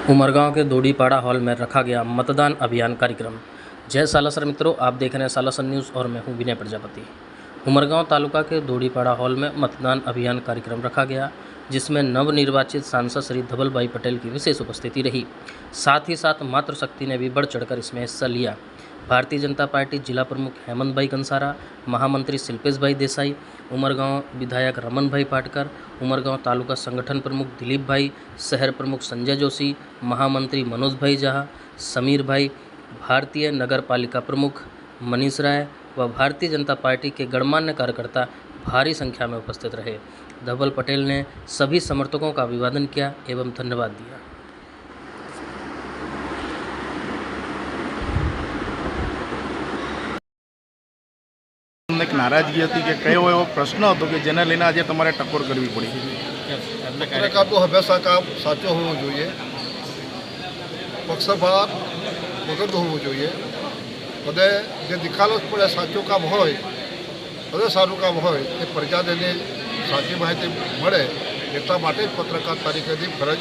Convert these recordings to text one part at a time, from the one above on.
उमरगांव के दोड़ीपाड़ा हॉल में रखा गया मतदान अभियान कार्यक्रम। जय सालासर मित्रों, आप देख रहे हैं सालासर न्यूज़ और मैं हूं विनय प्रजापति। उमरगांव तालुका के दोड़ीपाड़ा हॉल में मतदान अभियान कार्यक्रम रखा गया, जिसमें नवनिर्वाचित सांसद श्री धवल भाई पटेल की विशेष उपस्थिति रही। साथ ही साथ मातृशक्ति ने भी बढ़ चढ़कर इसमें हिस्सा लिया। भारतीय जनता पार्टी जिला प्रमुख हेमंत भाई कंसारा, महामंत्री शिल्पेश भाई देसाई, उमरगांव विधायक रमन भाई पाटकर, उमरगांव तालुका संगठन प्रमुख दिलीप भाई, शहर प्रमुख संजय जोशी, महामंत्री मनोज भाई जहा, समीर भाई, भारतीय नगर पालिका प्रमुख मनीष राय व भारतीय जनता पार्टी के गणमान्य कार्यकर्ता भारी संख्या में उपस्थित रहे। धवल पटेल ने सभी समर्थकों का अभिवादन किया एवं धन्यवाद दिया। एक नाराजगी थी कि कयो एवो प्रश्न હતો કે જેને લઈને આજે તમારે ટકોર કરવી પડી? પત્રકાર તો હંમેશા કામ સાચો હોવો જોઈએ, પક્ષપાત વગર હોવું જોઈએ, બધે જે નિખાલસ પડે સાચું કામ હોય, બધે સારું કામ હોય એ પ્રજાને સાચી માહિતી મળે એટલા માટે જ પત્રકાર તરીકેની ફરજ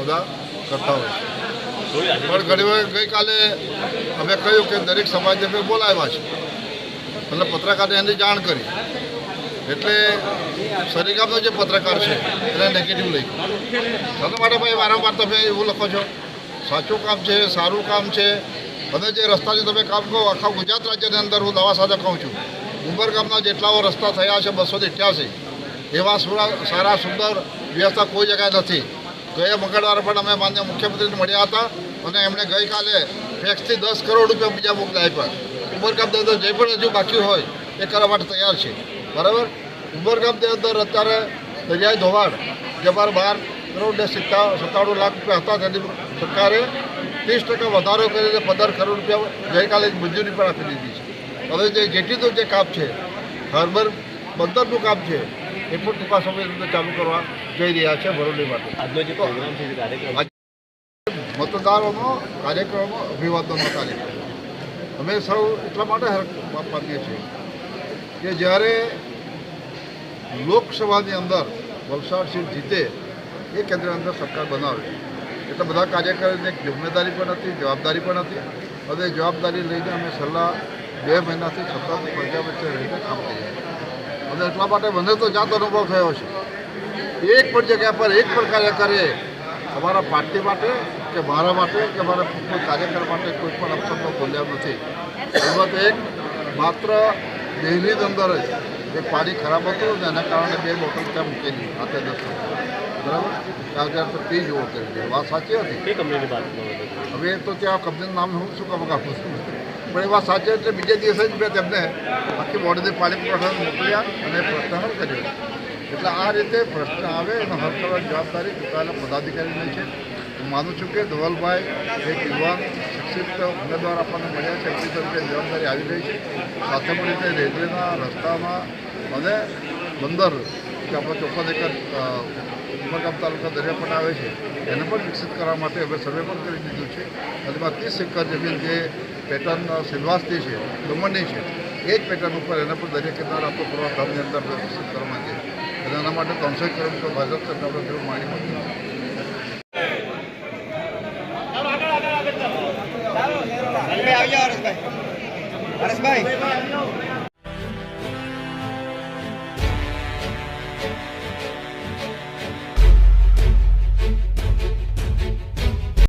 અદા કરતા હોય છે। પણ ઘણી વાર ગઈકાલે અમે કહ્યું કે દરેક સમાજને અમે બોલાવ્યા છે, मतलब पत्रकार ने जाण करी એટલે સરીગામનો જે પત્રકાર છે એને નેગેટિવ લઈ ગયો। માટે ભાઈ વારંવાર તમે એવું લખો છો સાચું કામ છે, સારું કામ છે, અને જે રસ્તાથી તમે કામ કહો આખા ગુજરાત રાજ્યની અંદર હું દાવા સાથે કહું છું ઉમરગામના જેટલાઓ રસ્તા થયા છે 288 એવા સારા સુંદર વ્યવસ્થા કોઈ જગ્યાએ નથી। ગયા મંગળવારે પણ અમે માન્ય મુખ્યમંત્રીને મળ્યા હતા અને એમણે ગઈકાલે ફેક્સથી 10 કરોડ રૂપિયા બીજા મોકલા આપ્યા। ઉમરગામની અંદર જે પણ હજુ બાકી હોય એ કરવા માટે તૈયાર છે, બરાબર। ઉમરગામની અંદર અત્યારે દરિયાઈ ધોવાણ જે મારે 12 કરોડ ને 97 લાખ રૂપિયા હતા તેની સરકારે 30% વધારો કરીને 15 કરોડ રૂપિયા ગઈકાલે મંજૂરી પણ આપી દીધી છે। હવે જે જેટીનું જે કામ છે, હાર્બર બંદરનું કામ છે એ પણ ટૂંકા સમયની અંદર ચાલુ કરવા જઈ રહ્યા છે ભરોલી માટે। આજનો જે પ્રોગ્રામ છે કાર્યક્રમ મતદારોનો કાર્યક્રમ, અભિવાદનનો કાર્યક્રમ અમે સૌ એટલા માટે પામીએ છીએ કે જ્યારે લોકસભાની અંદર વલસાડ સીટ જીતે એ કેન્દ્રની અંદર સરકાર બનાવે એટલે બધા કાર્યકરોની એક જિમ્મેદારી પણ હતી, જવાબદારી પણ હતી અને જવાબદારી લઈને અમે છેલ્લા 2 મહિનાથી સતત પ્રજા વચ્ચે રહીને કામ કરીએ અને એટલા માટે મને તો જાત અનુભવ થયો છે। એક પણ જગ્યા પર એક પણ કાર્યકરે અમારા પાર્ટી માટે કે મારા માટે કે મારા કોઈ કાર્યકર માટે કોઈ પણ અપશબ્દો બોલ્યા નથી। એમાં તો એક માત્ર દિલ્હી અંદર જ એક પાણી ખરાબ હતું ને એના કારણે 2 બોટલ ત્યાં મૂકેલી હાથે 10 બરાબર ત્યાં તો પી જુઓ કરી વાત સાચી હતી। એ કંપનીની વાત હવે તો ત્યાં કંપનીનું નામ હું શું કામ આપું છું, પણ એ વાત સાચી એટલે બીજે દિવસે જ મેં તેમને આખી બોડીને પાણી પુરવઠા મોકલ્યા અને પ્રશ્ન હલ કર્યો। એટલે આ રીતે પ્રશ્ન આવે અને હલ કરવાની જવાબદારી ચૂંટાયેલા પદાધિકારીની છે। હું માનું છું કે ધવલભાઈ એક યુવાન શિક્ષિત ઉમેદવાર આપણને મળ્યા છે, એમની તરીકે જવાબદારી આવી ગઈ છે। સાથે મળીને રેલવેના રસ્તામાં અને બંદર કે આપણે 54 એકર ઉમરગામ તાલુકા દરિયાપટ્ટા આવે છે એને પણ વિકસિત કરવા માટે હવે સર્વે પણ કરી દીધું છે અને 30 એકર જમીન જે પેટર્ન સિલવાસની છે, દમણની છે, એ જ પેટર્ન ઉપર એને પણ દરિયા કિનારા આપણો પૂર્વધામની અંદર વિકસિત કરવા માંગીએ અને એના માટે 300 કરોડ રૂપિયા ભાજપ સરકારનો જેવું માંડી મૂકી છે। હરેશભાઈ